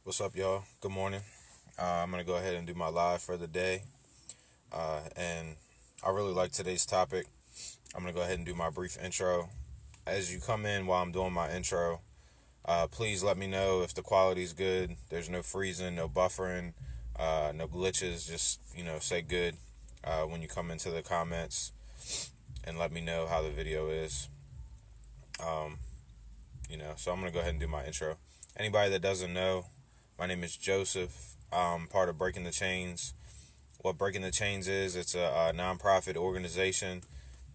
What's up, y'all? Good morning. I'm going to go ahead and do my live for the day. And I really like today's topic. I'm going to go ahead and do my brief intro. As you come in while I'm doing my intro, please let me know if the quality is good. There's no freezing, no buffering, no glitches. Just, say good when you come into the comments and let me know how the video is. Um, so I'm going to go ahead and do my intro. Anybody that doesn't know, my name is Joseph. I'm part of Breaking the Chains. What Breaking the Chains is, it's a nonprofit organization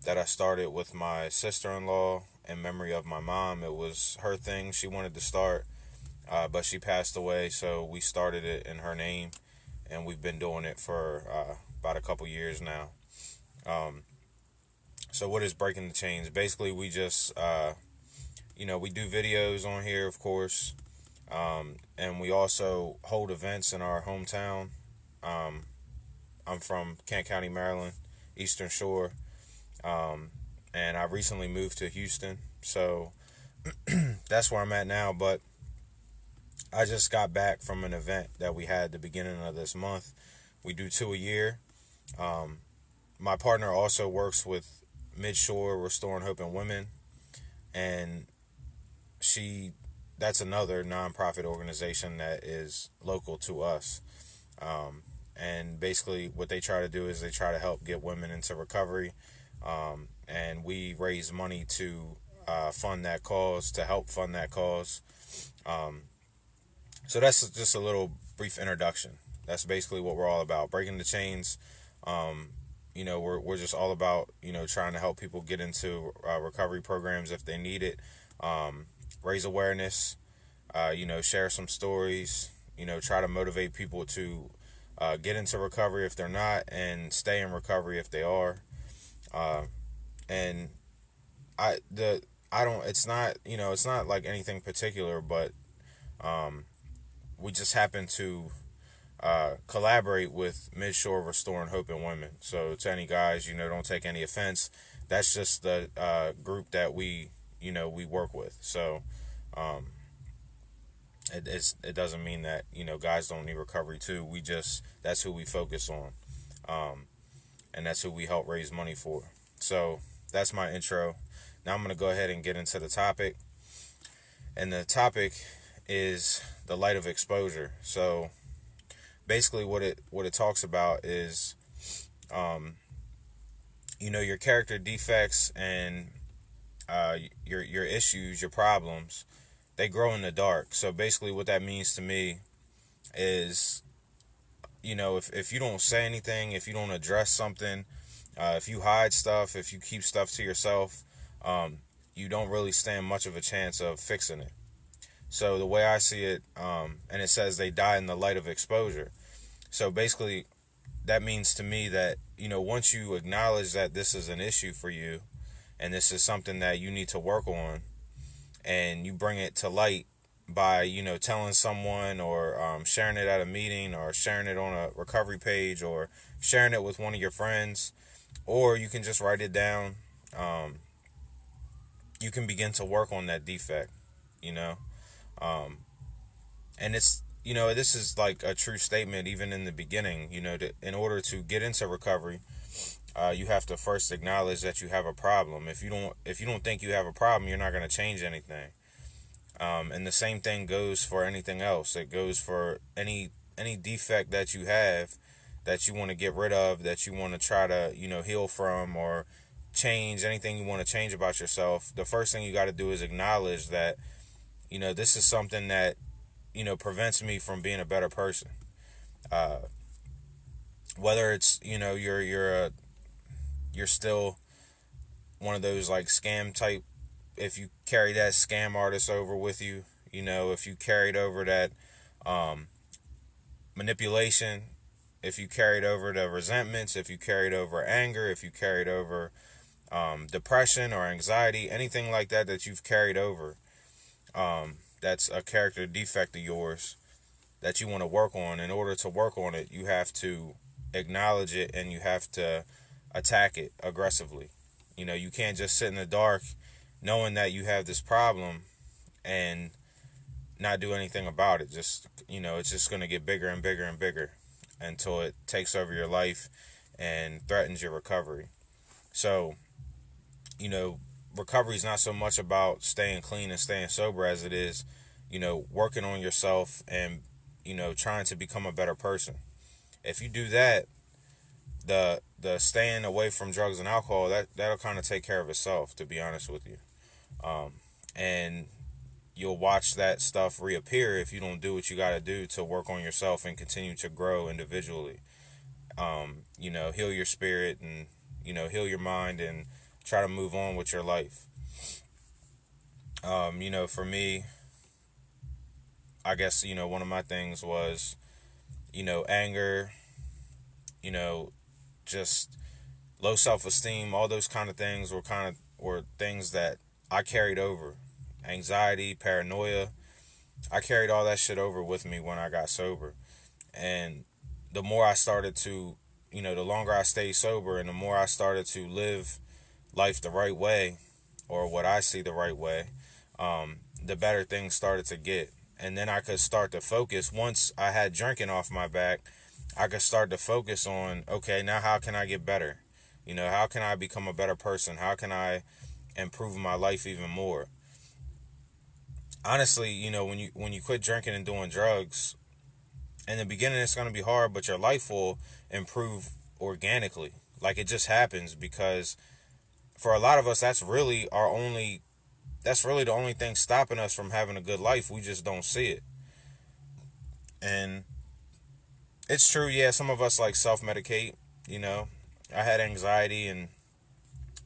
that I started with my sister-in-law in memory of my mom. It was her thing she wanted to start, but she passed away, so we started it in her name, and we've been doing it for about a couple years now. Um, so what is Breaking the Chains? Basically, we just, we do videos on here, of course, and we also hold events in our hometown. I'm from Kent County, Maryland, Eastern Shore, and I recently moved to Houston, so that's where I'm at now. But I just got back from an event that we had at the beginning of this month. We do two a year. Um, my partner also works with Midshore Restoring Hope in Women, and she that's another nonprofit organization that is local to us. And basically, what they try to do is they try to help get women into recovery, and we raise money to fund that cause, to help fund that cause. Um, so that's just a little brief introduction. That's basically what we're all about. Breaking the chains. We're just all about trying to help people get into recovery programs if they need it. Raise awareness. Share some stories. Try to motivate people to get into recovery if they're not, and stay in recovery if they are. Uh, and I don't. It's not like anything particular, but we just happen to collaborate with Midshore Restoring Hope in Women. So to any guys, don't take any offense. That's just the group that we work with. So um, it doesn't mean that guys don't need recovery too. That's who we focus on, and that's who we help raise money for. So that's my intro. Now I'm gonna go ahead and get into the topic, and the topic is the light of exposure. So basically, what it talks about is, your character defects and your issues, your problems, they grow in the dark. So basically, what that means to me is, if you don't say anything, if you don't address something, if you hide stuff, if you keep stuff to yourself, you don't really stand much of a chance of fixing it. So the way I see it, and it says they die in the light of exposure. So basically, that means to me that, once you acknowledge that this is an issue for you, and this is something that you need to work on, and you bring it to light by, telling someone, or sharing it at a meeting, or sharing it on a recovery page, or sharing it with one of your friends, or you can just write it down. You can begin to work on that defect, you know. Um, and this is like a true statement even in the beginning. In order to get into recovery, you have to first acknowledge that you have a problem. If you don't think you have a problem, you're not going to change anything. And the same thing goes for anything else. It goes for any defect that you have, that you want to get rid of, that you want to try to heal from, or change. Anything you want to change about yourself, the first thing you got to do is acknowledge that this is something that prevents me from being a better person. Uh, Whether it's you're still one of those like scam type, if you carry that scam artist over with you, if you carried over that um, manipulation, if you carried over the resentments, if you carried over anger, if you carried over depression or anxiety, anything like that you've carried over, that's a character defect of yours that you want to work on. In order to work on it, you have to acknowledge it, and you have to attack it aggressively. You can't just sit in the dark knowing that you have this problem and not do anything about it. Just, it's just going to get bigger and bigger and bigger until it takes over your life and threatens your recovery. So, recovery is not so much about staying clean and staying sober as it is, working on yourself and, trying to become a better person. If you do that, the staying away from drugs and alcohol, that'll kind of take care of itself, to be honest with you. And you'll watch that stuff reappear if you don't do what you got to do to work on yourself and continue to grow individually. Heal your spirit and, heal your mind and try to move on with your life. For me, I guess, one of my things was, anger, just low self-esteem, all those kind of things were things that I carried over. Anxiety, paranoia, I carried all that shit over with me when I got sober. And the more I started to, the longer I stayed sober and the more I started to live life the right way, or what I see the right way, the better things started to get. And then I could start to focus. Once I had drinking off my back, I could start to focus on, okay, now how can I get better? How can I become a better person? How can I improve my life even more? Honestly, when you quit drinking and doing drugs, in the beginning it's going to be hard, but your life will improve organically. Like, it just happens, because for a lot of us, that's really the only thing stopping us from having a good life. We just don't see it. And it's true, yeah, some of us like self-medicate, I had anxiety and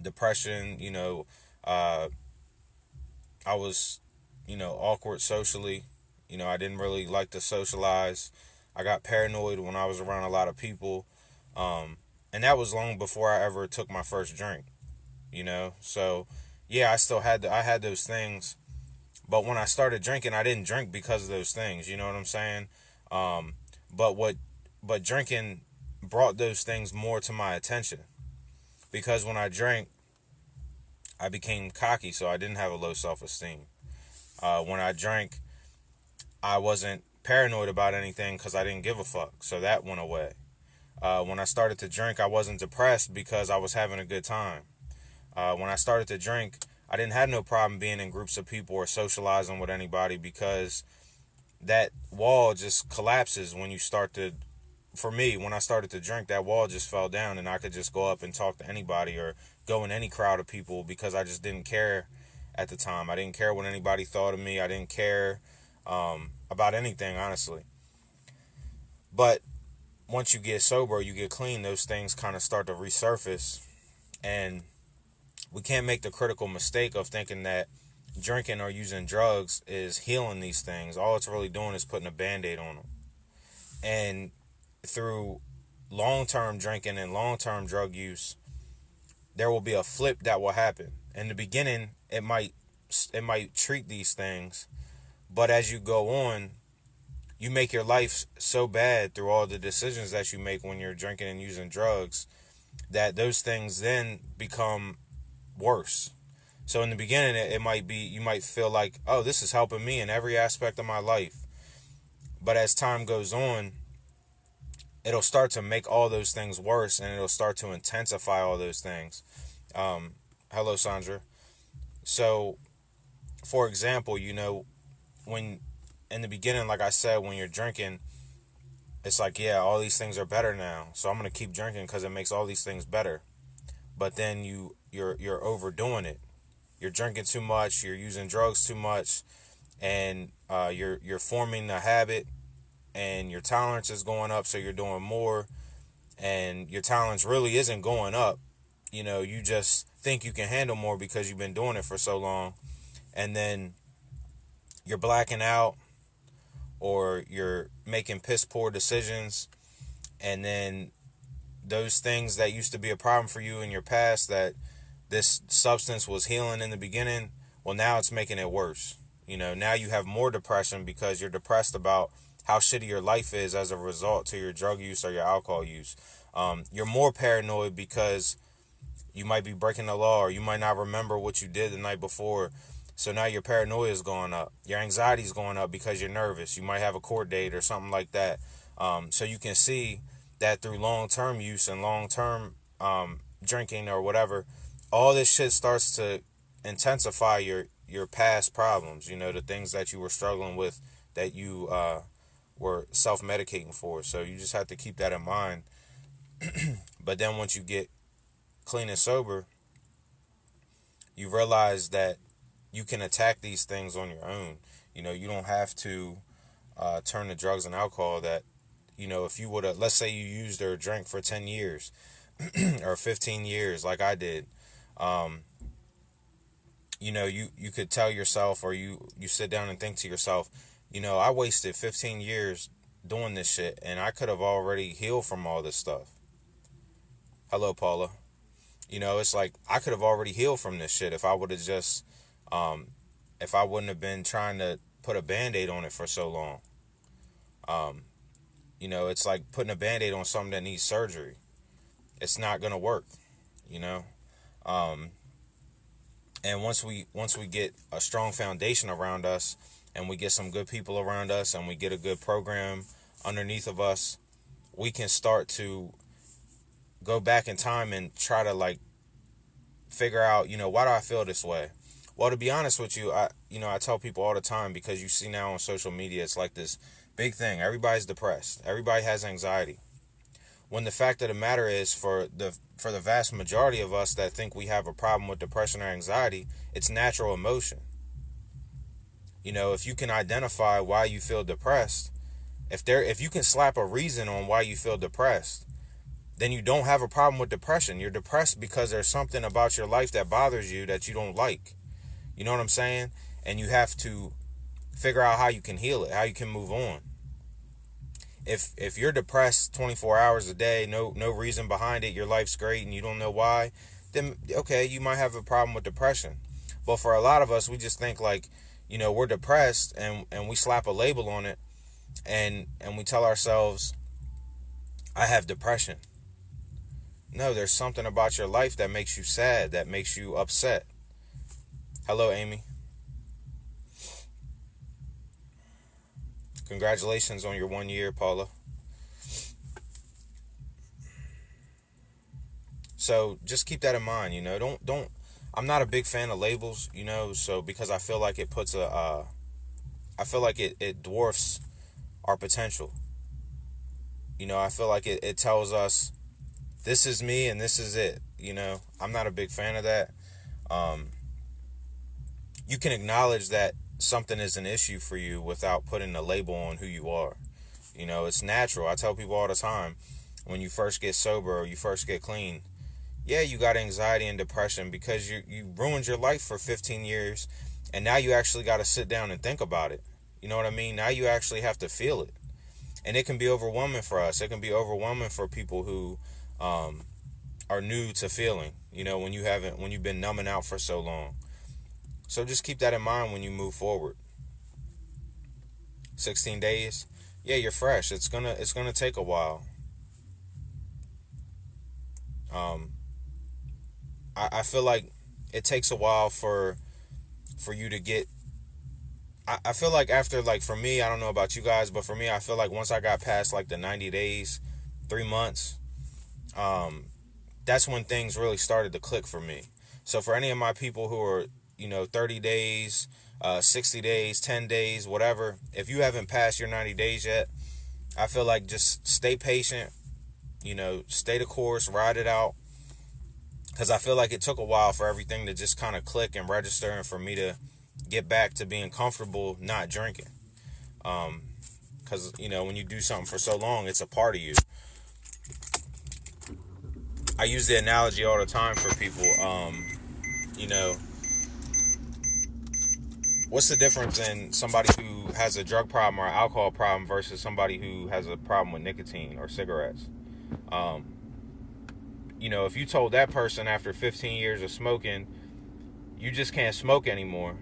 depression, I was, awkward socially. I didn't really like to socialize. I got paranoid when I was around a lot of people. And that was long before I ever took my first drink, So, yeah, I had those things. But when I started drinking, I didn't drink because of those things. You know what I'm saying? But drinking brought those things more to my attention. Because when I drank, I became cocky, so I didn't have a low self-esteem. When I drank, I wasn't paranoid about anything because I didn't give a fuck, so that went away. When I started to drink, I wasn't depressed because I was having a good time. When I started to drink, I didn't have no problem being in groups of people or socializing with anybody, because that wall just collapses when you start to, for me, when I started to drink, that wall just fell down and I could just go up and talk to anybody or go in any crowd of people, because I just didn't care at the time. I didn't care what anybody thought of me. I didn't care about anything, honestly. But once you get sober, you get clean, those things kind of start to resurface. And we can't make the critical mistake of thinking that drinking or using drugs is healing these things. All it's really doing is putting a Band-Aid on them. And through long-term drinking and long-term drug use, there will be a flip that will happen. In the beginning, it might treat these things, but as you go on, you make your life so bad through all the decisions that you make when you're drinking and using drugs, that those things then become worse. So in the beginning, it might be, you might feel like, oh, this is helping me in every aspect of my life. But as time goes on, it'll start to make all those things worse, and it'll start to intensify all those things. Hello, Sandra. So, for example, when in the beginning, like I said, when you're drinking, it's like, yeah, all these things are better now, so I'm gonna keep drinking because it makes all these things better. But then you're overdoing it. You're drinking too much. You're using drugs too much, and you're forming a habit, and your tolerance is going up, so you're doing more, and your tolerance really isn't going up. You just think you can handle more because you've been doing it for so long, and then you're blacking out, or you're making piss poor decisions, and then those things that used to be a problem for you in your past that this substance was healing in the beginning, well, now it's making it worse. Now you have more depression because you're depressed about how shitty your life is as a result to your drug use or your alcohol use. You're more paranoid because you might be breaking the law, or you might not remember what you did the night before. So now your paranoia is going up. Your anxiety is going up because you're nervous. You might have a court date or something like that. So you can see that through long-term use and long-term drinking or whatever, all this shit starts to intensify your past problems. You know, the things that you were struggling with that you were self-medicating for. So you just have to keep that in mind. But then once you get clean and sober, you realize that you can attack these things on your own. You know, you don't have to turn to drugs and alcohol. That, you know, if you would have, let's say you used or drank for 10 years or 15 years like I did, you know, you could tell yourself, or you sit down and think to yourself, you know, I wasted 15 years doing this shit and I could have already healed from all this stuff. Hello, Paula. You know, it's like I could have already healed from this shit if I would have just, if I wouldn't have been trying to put a Band-Aid on it for so long. You know, it's like putting a Band-Aid on something that needs surgery. It's not going to work, you know. And once we get a strong foundation around us, and we get some good people around us, and we get a good program underneath of us, we can start to go back in time and try to like figure out, you know, why do I feel this way? Well, to be honest with you, I tell people all the time, because you see now on social media, it's like this big thing. Everybody's depressed. Everybody has anxiety. When the fact of the matter is, for the vast majority of us that think we have a problem with depression or anxiety, it's natural emotion. You know, if you can identify why you feel depressed, if you can slap a reason on why you feel depressed, then you don't have a problem with depression. You're depressed because there's something about your life that bothers you that you don't like. You know what I'm saying? And you have to figure out how you can heal it, how you can move on. If you're depressed 24 hours a day, no reason behind it, your life's great and you don't know why, then okay, you might have a problem with depression. But for a lot of us, we just think like, you know, we're depressed and we slap a label on it and we tell ourselves, I have depression. No, there's something about your life that makes you sad, that makes you upset. Hello, Amy. Congratulations on your 1 year, Paula. So just keep that in mind, you know. Don't. I'm not a big fan of labels, you know. So because I feel like it puts I feel like it dwarfs our potential. You know, I feel like it tells us this is me and this is it. You know, I'm not a big fan of that. You can acknowledge that something is an issue for you without putting a label on who you are. You know, it's natural. I tell people all the time, when you first get sober or you first get clean, yeah, you got anxiety and depression because you ruined your life for 15 years, and now you actually got to sit down and think about it. You know what I mean? Now you actually have to feel it. And it can be overwhelming for us. It can be overwhelming for people who are new to feeling, you know, when you've been numbing out for so long. So just keep that in mind when you move forward. 16 days, yeah, you're fresh. It's gonna take a while. I feel like it takes a while for you to get. I feel like after, like, for me, I don't know about you guys, but for me, I feel like once I got past like the 90 days, 3 months, that's when things really started to click for me. So for any of my people who are, you know, 30 days, 60 days, 10 days, whatever, if you haven't passed your 90 days yet, I feel like just stay patient, you know, stay the course, ride it out. Because I feel like it took a while for everything to just kind of click and register, and for me to get back to being comfortable not drinking. Because, you know, when you do something for so long, it's a part of you. I use the analogy all the time for people. You know, what's the difference in somebody who has a drug problem or an alcohol problem versus somebody who has a problem with nicotine or cigarettes? You know, if you told that person after 15 years of smoking, you just can't smoke anymore,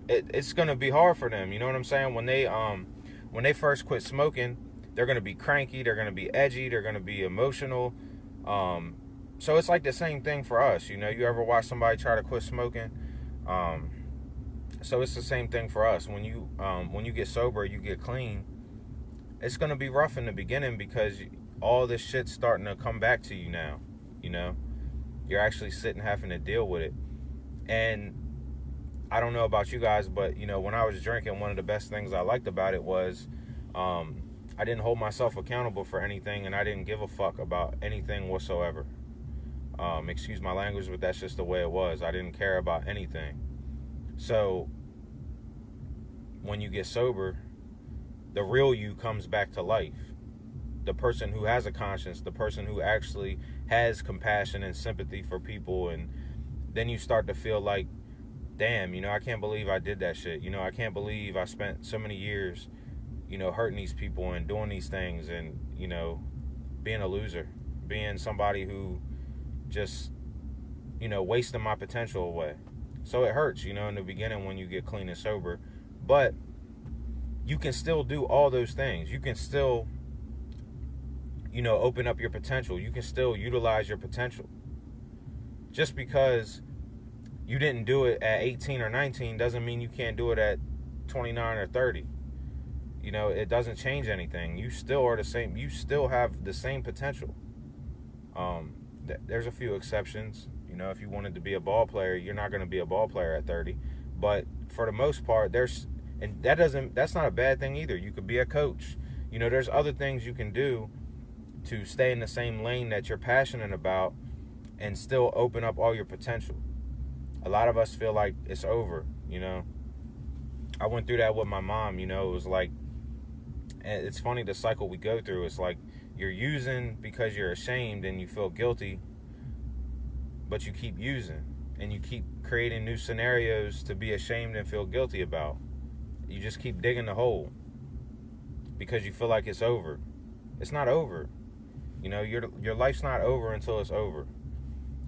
it's going to be hard for them. You know what I'm saying? When they first quit smoking, they're going to be cranky, they're going to be edgy, they're going to be emotional. So it's like the same thing for us. You know, you ever watch somebody try to quit smoking? Um, so it's the same thing for us. When you get sober, you get clean. It's gonna be rough in the beginning because all this shit's starting to come back to you now. You know, you're actually sitting having to deal with it. And I don't know about you guys, but when I was drinking, one of the best things I liked about it was I didn't hold myself accountable for anything, and I didn't give a fuck about anything whatsoever. Excuse my language, but that's just the way it was. I didn't care about anything. So when you get sober, the real you comes back to life. The person who has a conscience, the person who actually has compassion and sympathy for people, and then you start to feel like, damn, I can't believe I did that shit. I can't believe I spent so many years, hurting these people and doing these things, and, being a loser, being somebody who just, wasting my potential away. So it hurts, in the beginning when you get clean and sober, but you can still do all those things. You can still, open up your potential. You can still utilize your potential. Just because you didn't do it at 18 or 19 doesn't mean you can't do it at 29 or 30. It doesn't change anything. You still are the same. You still have the same potential. There's a few exceptions. If you wanted to be a ball player, you're not going to be a ball player at 30. But for the most part, that's not a bad thing either. You could be a coach. There's other things you can do to stay in the same lane that you're passionate about and still open up all your potential. A lot of us feel like it's over, I went through that with my mom, it was like, and it's funny the cycle we go through. It's like you're using because you're ashamed and you feel guilty, but you keep using and you keep creating new scenarios to be ashamed and feel guilty about. You just keep digging the hole because you feel like it's over. It's not over. Your life's not over until it's over.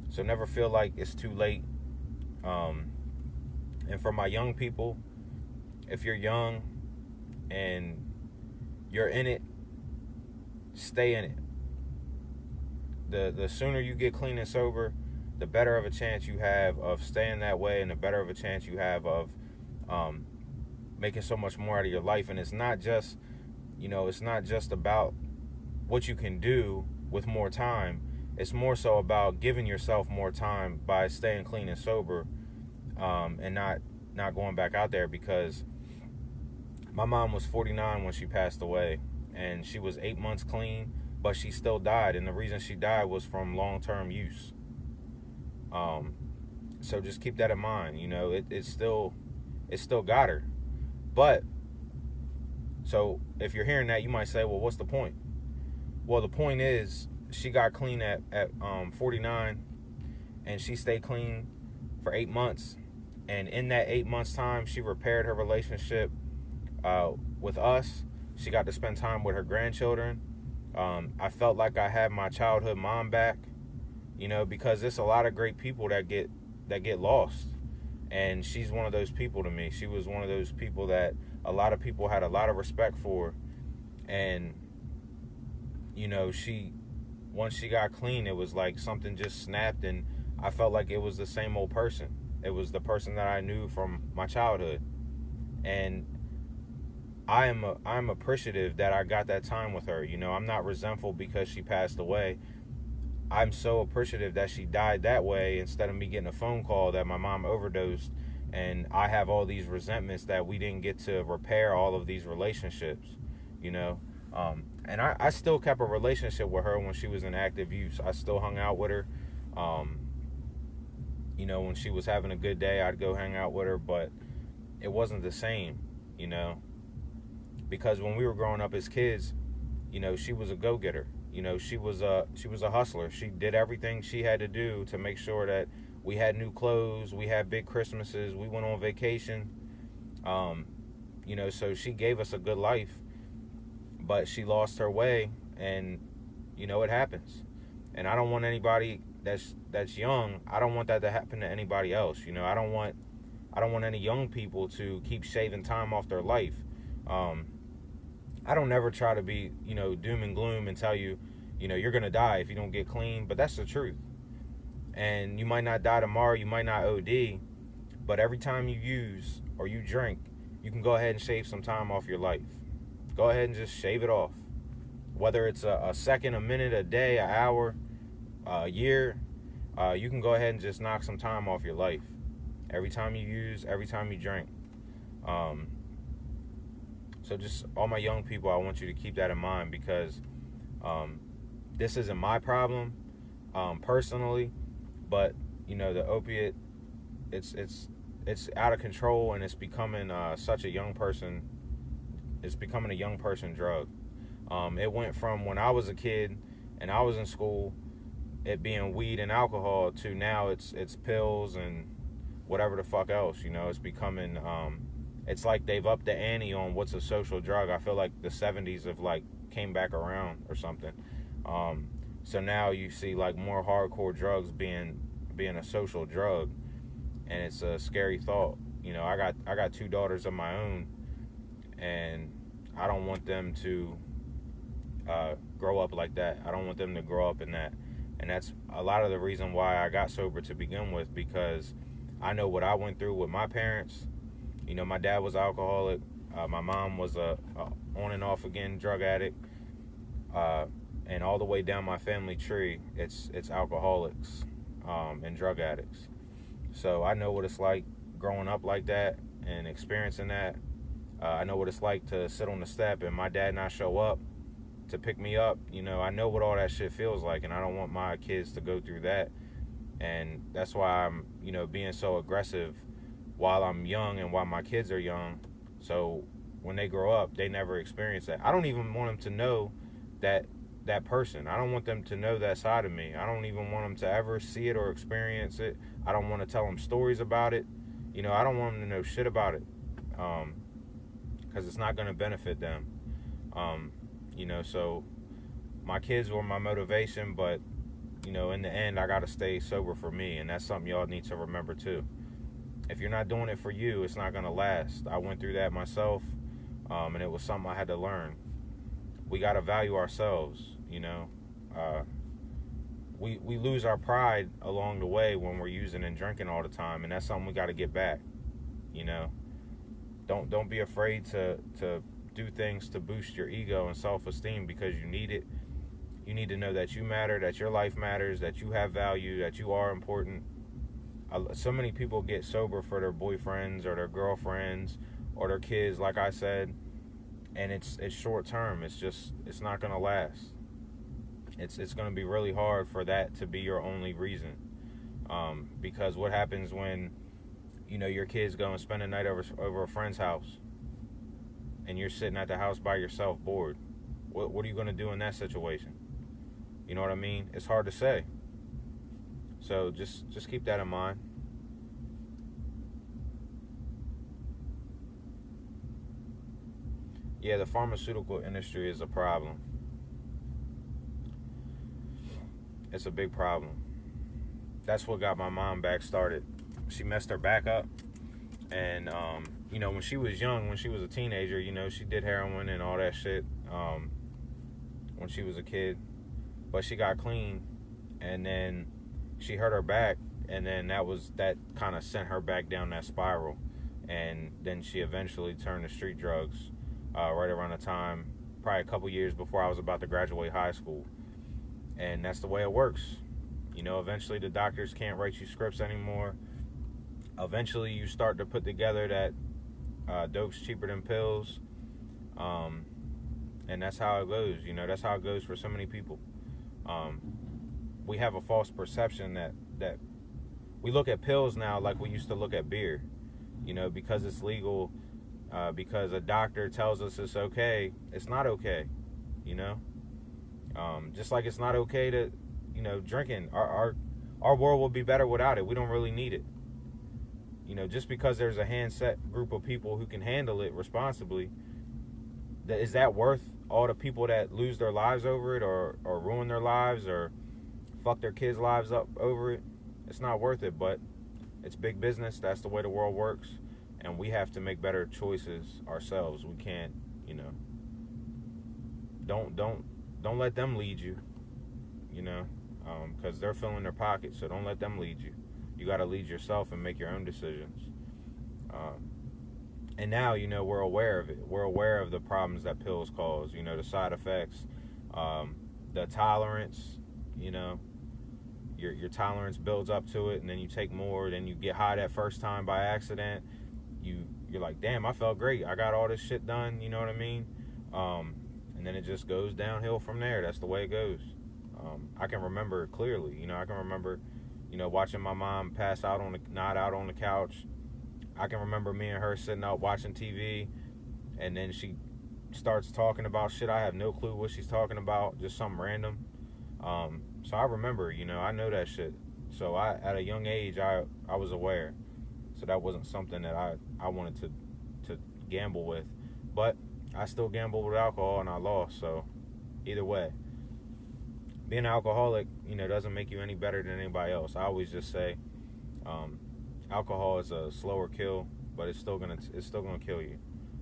So never feel like it's too late. And for my young people, if you're young and you're in it, stay in it. The sooner you get clean and sober, the better of a chance you have of staying that way, and the better of a chance you have of making so much more out of your life. And it's not just about what you can do with more time. It's more so about giving yourself more time by staying clean and sober, and not going back out there. Because my mom was 49 when she passed away, and she was 8 months clean, but she still died, and the reason she died was from long-term use. So just keep that in mind. It still got her. But so if you're hearing that, you might say, well, what's the point? Well, the point is, she got clean at 49, and she stayed clean for 8 months. And in that 8 months time, she repaired her relationship with us. She got to spend time with her grandchildren. I felt like I had my childhood mom back, because there's a lot of great people that get lost. And she's one of those people to me. She was one of those people that a lot of people had a lot of respect for. And once she got clean, it was like something just snapped, and I felt like it was the same old person. It was the person that I knew from my childhood. And I'm appreciative that I got that time with her. I'm not resentful because she passed away. I'm so appreciative that she died that way instead of me getting a phone call that my mom overdosed, and I have all these resentments that we didn't get to repair all of these relationships, and I still kept a relationship with her when she was in active use. I still hung out with her. When she was having a good day, I'd go hang out with her, but it wasn't the same, because when we were growing up as kids, she was a go-getter. She was a hustler. She did everything she had to do to make sure that we had new clothes, we had big Christmases, we went on vacation. So she gave us a good life, but she lost her way, and it happens. And I don't want anybody that's young, I don't want that to happen to anybody else. I don't want any young people to keep shaving time off their life. I don't never try to be, doom and gloom and tell you, you're going to die if you don't get clean. But that's the truth. And you might not die tomorrow. You might not OD. But every time you use or you drink, you can go ahead and shave some time off your life. Go ahead and just shave it off. Whether it's a second, a minute, a day, an hour, a year, you can go ahead and just knock some time off your life. Every time you use, every time you drink. So just all my young people, I want you to keep that in mind, because this isn't my problem personally, but the opiate, it's out of control, and it's becoming such a young person. It's becoming a young person drug. It went from when I was a kid and I was in school, it being weed and alcohol, to now it's pills and whatever the fuck else. It's becoming it's like they've upped the ante on what's a social drug. I feel like the 70s have came back around or something. So now you see more hardcore drugs being a social drug, and it's a scary thought. I got 2 daughters of my own, and I don't want them to grow up like that. I don't want them to grow up in that. And that's a lot of the reason why I got sober to begin with, because I know what I went through with my parents. My dad was alcoholic. My mom was a on and off again drug addict. And all the way down my family tree, it's alcoholics and drug addicts. So I know what it's like growing up like that and experiencing that. I know what it's like to sit on the step and my dad not show up to pick me up. I know what all that shit feels like, and I don't want my kids to go through that. And that's why I'm, being so aggressive while I'm young and while my kids are young. So when they grow up, they never experience that. I don't even want them to know that person. I don't want them to know that side of me. I don't even want them to ever see it or experience it. I don't want to tell them stories about it. I don't want them to know shit about it, because it's not going to benefit them. So my kids were my motivation, but in the end, I got to stay sober for me, and that's something y'all need to remember too. If you're not doing it for you, it's not going to last. I went through that myself, and it was something I had to learn. We got to value ourselves. We lose our pride along the way when we're using and drinking all the time, and that's something we got to get back. Don't be afraid to do things to boost your ego and self-esteem, because you need it. You need to know that you matter, that your life matters, that you have value, that you are important. So many people get sober for their boyfriends or their girlfriends or their kids, like I said, and it's short term. It's not going to last. It's going to be really hard for that to be your only reason, because what happens when your kids go and spend a night over a friend's house, and you're sitting at the house by yourself, bored? What are you going to do in that situation? You know what I mean? It's hard to say. So just keep that in mind. Yeah, the pharmaceutical industry is a problem. It's a big problem. That's what got my mom back started. She messed her back up, and when she was young, when she was a teenager, she did heroin and all that shit when she was a kid, but she got clean, and then she hurt her back, and then that kind of sent her back down that spiral, and then she eventually turned to street drugs right around the time, probably a couple years before I was about to graduate high school. And that's the way it works. Eventually the doctors can't write you scripts anymore. Eventually you start to put together that dope's cheaper than pills, and that's how it goes. That's how it goes for so many people. We have a false perception that we look at pills now like we used to look at beer, because it's legal, because a doctor tells us it's okay. It's not okay, just like it's not okay to, drinking. Our world will be better without it. We don't really need it. Just because there's a handset group of people who can handle it responsibly, is that worth all the people that lose their lives over it, or ruin their lives, or fuck their kids' lives up over it? It's not worth it, but it's big business. That's the way the world works, and we have to make better choices ourselves. We can't, don't let them lead you, because they're filling their pockets. So don't let them lead you. You got to lead yourself and make your own decisions. And now, we're aware of it. We're aware of the problems that pills cause, the side effects, the tolerance, you know, your tolerance builds up to it, and then you take more, then you get high that first time by accident. You're like, damn, I felt great. I got all this shit done, you know what I mean? And then it just goes downhill from there. That's the way it goes. I can remember it clearly. I can remember, watching my mom pass out not out on the couch. I can remember me and her sitting out watching TV, and then she starts talking about shit. I have no clue what she's talking about, just something random. So I remember, I know that shit. So at a young age, I was aware. So that wasn't something that I wanted to gamble with. But I still gambled with alcohol, and I lost. So either way, being an alcoholic, doesn't make you any better than anybody else. I always just say, alcohol is a slower kill, but it's still gonna kill you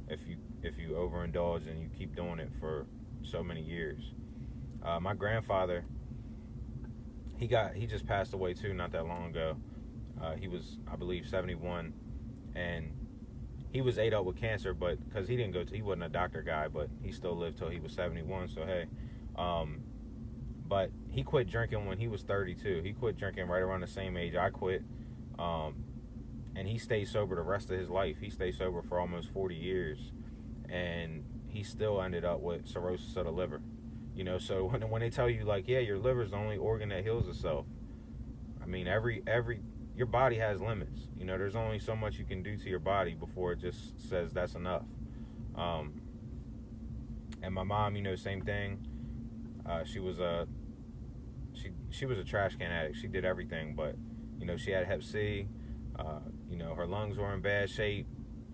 if you overindulge and you keep doing it for so many years. My grandfather, he just passed away too not that long ago. He was, I believe, 71, and he was ate up with cancer, but because he wasn't a doctor guy, but he still lived till he was 71. So hey, but he quit drinking when he was 32. He quit drinking right around the same age I quit. And he stayed sober the rest of his life. He stayed sober for almost 40 years. And he still ended up with cirrhosis of the liver. So when they tell you, like, yeah, your liver's the only organ that heals itself. I mean, your body has limits. There's only so much you can do to your body before it just says that's enough. And my mom, same thing. She was a trash can addict. She did everything, but, she had Hep C. Her lungs were in bad shape.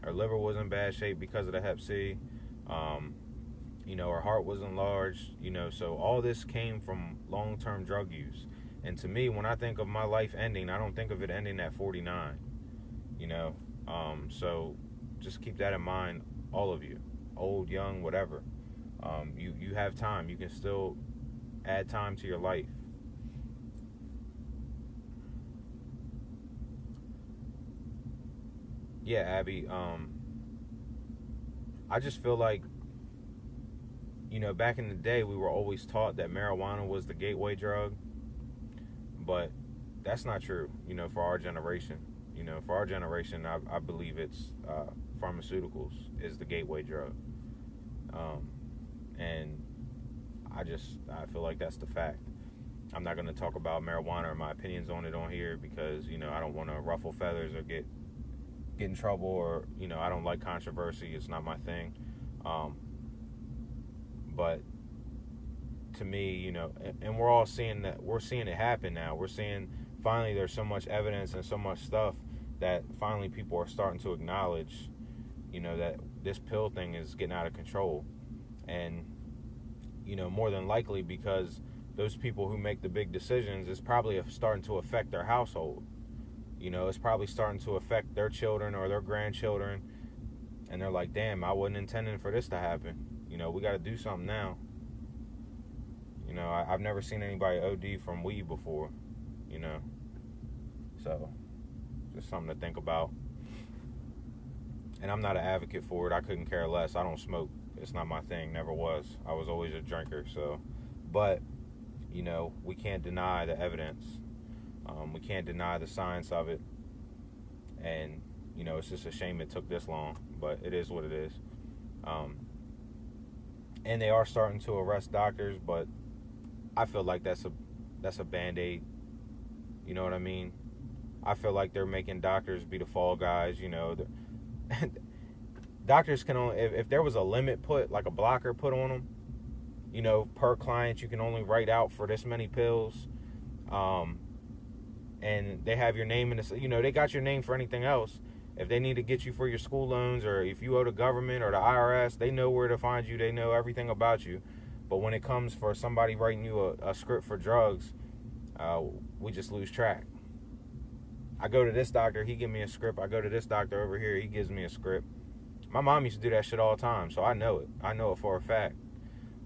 Her liver was in bad shape because of the Hep C. Her heart was enlarged. So all this came from long-term drug use. And to me, when I think of my life ending, I don't think of it ending at 49. So just keep that in mind, all of you, old, young, whatever. You have time. You can still add time to your life. Yeah, Abby, I just feel like, back in the day, we were always taught that marijuana was the gateway drug, but that's not true, for our generation. For our generation, I believe it's pharmaceuticals is the gateway drug. And I feel like that's the fact. I'm not going to talk about marijuana or my opinions on it on here because, I don't want to ruffle feathers or get in trouble, or I don't like controversy. It's not my thing. But to me, and we're all seeing that. We're seeing it happen now. We're seeing finally there's so much evidence and so much stuff that finally people are starting to acknowledge, that this pill thing is getting out of control. And more than likely because those people who make the big decisions is probably starting to affect their household. It's probably starting to affect their children or their grandchildren. And they're like, damn, I wasn't intending for this to happen. We got to do something now. I've never seen anybody OD from weed before, So, just something to think about. And I'm not an advocate for it. I couldn't care less. I don't smoke. It's not my thing. Never was. I was always a drinker. So, but, we can't deny the evidence. We can't deny the science of it. And, it's just a shame it took this long. But it is what it is. And they are starting to arrest doctors, but I feel like that's a Band-Aid. You know what I mean? I feel like they're making doctors be the fall guys, Doctors can only, if there was a limit put, like a blocker put on them, per client, you can only write out for this many pills. And they have your name in this, they got your name for anything else. If they need to get you for your school loans, or if you owe the government or the IRS, they know where to find you. They know everything about you. But when it comes for somebody writing you a script for drugs, we just lose track. I go to this doctor, he give me a script. I go to this doctor over here, he gives me a script. My mom used to do that shit all the time, so I know it. I know it for a fact.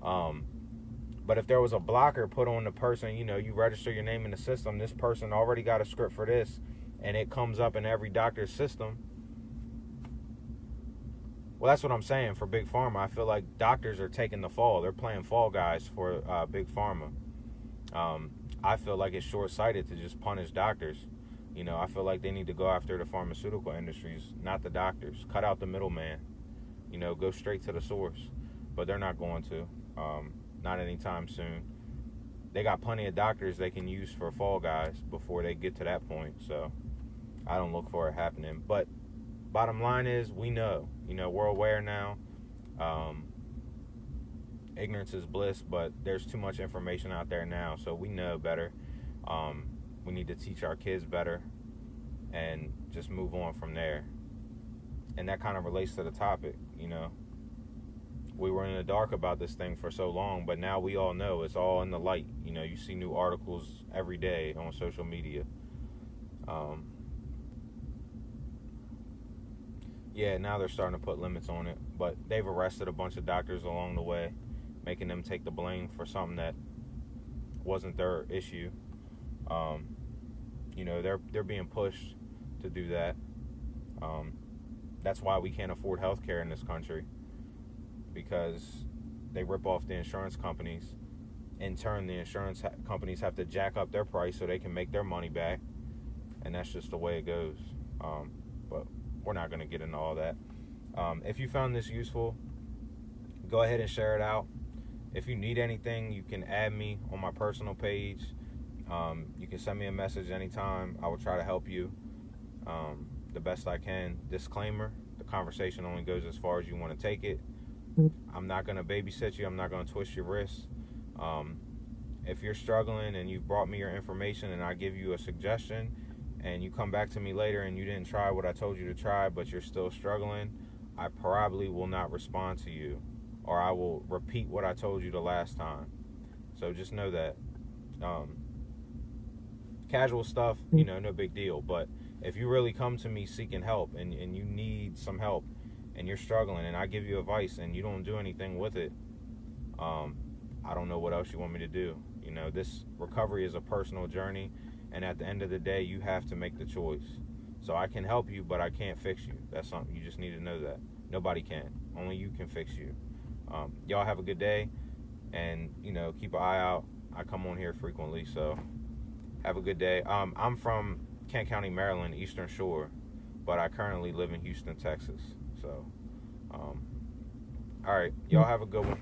But if there was a blocker put on the person, you register your name in the system, this person already got a script for this, and it comes up in every doctor's system, Well, that's what I'm saying for Big Pharma. I feel like doctors are taking the fall. They're playing fall guys for Big Pharma. Um, I feel like it's short-sighted to just punish doctors. I feel like they need to go after the pharmaceutical industries, not the doctors. Cut out the middleman. Go straight to the source. But they're not going to. Not anytime soon. They got plenty of doctors they can use for fall guys before they get to that point. So I don't look for it happening. But bottom line is, we know. We're aware now. Ignorance is bliss, but there's too much information out there now, so we know better. We need to teach our kids better and just move on from there. And that kind of relates to the topic. We were in the dark about this thing for so long, but now we all know it's all in the light. You see new articles every day on social media. Yeah, now they're starting to put limits on it, but they've arrested a bunch of doctors along the way, making them take the blame for something that wasn't their issue. They're being pushed to do that. That's why we can't afford health care in this country, because they rip off the insurance companies. In turn, the insurance companies have to jack up their price so they can make their money back, and that's just the way it goes. But we're not going to get into all that. If you found this useful, go ahead and share it out. If you need anything, you can add me on my personal page. You can send me a message anytime. I will try to help you the best I can. Disclaimer, the conversation only goes as far as you want to take it. I'm not going to babysit you. I'm not going to twist your wrists. If you're struggling and you've brought me your information and I give you a suggestion and you come back to me later and you didn't try what I told you to try, but you're still struggling, I probably will not respond to you, or I will repeat what I told you the last time. So just know that. Casual stuff, no big deal. But if you really come to me seeking help and you need some help and you're struggling and I give you advice and you don't do anything with it, I don't know what else you want me to do. This recovery is a personal journey, and at the end of the day, you have to make the choice. So I can help you, but I can't fix you. That's something you just need to know that. Nobody can. Only you can fix you. Y'all have a good day, and, keep an eye out. I come on here frequently, so have a good day. I'm from Kent County, Maryland, Eastern Shore, but I currently live in Houston, Texas. So, all right. Y'all have a good one.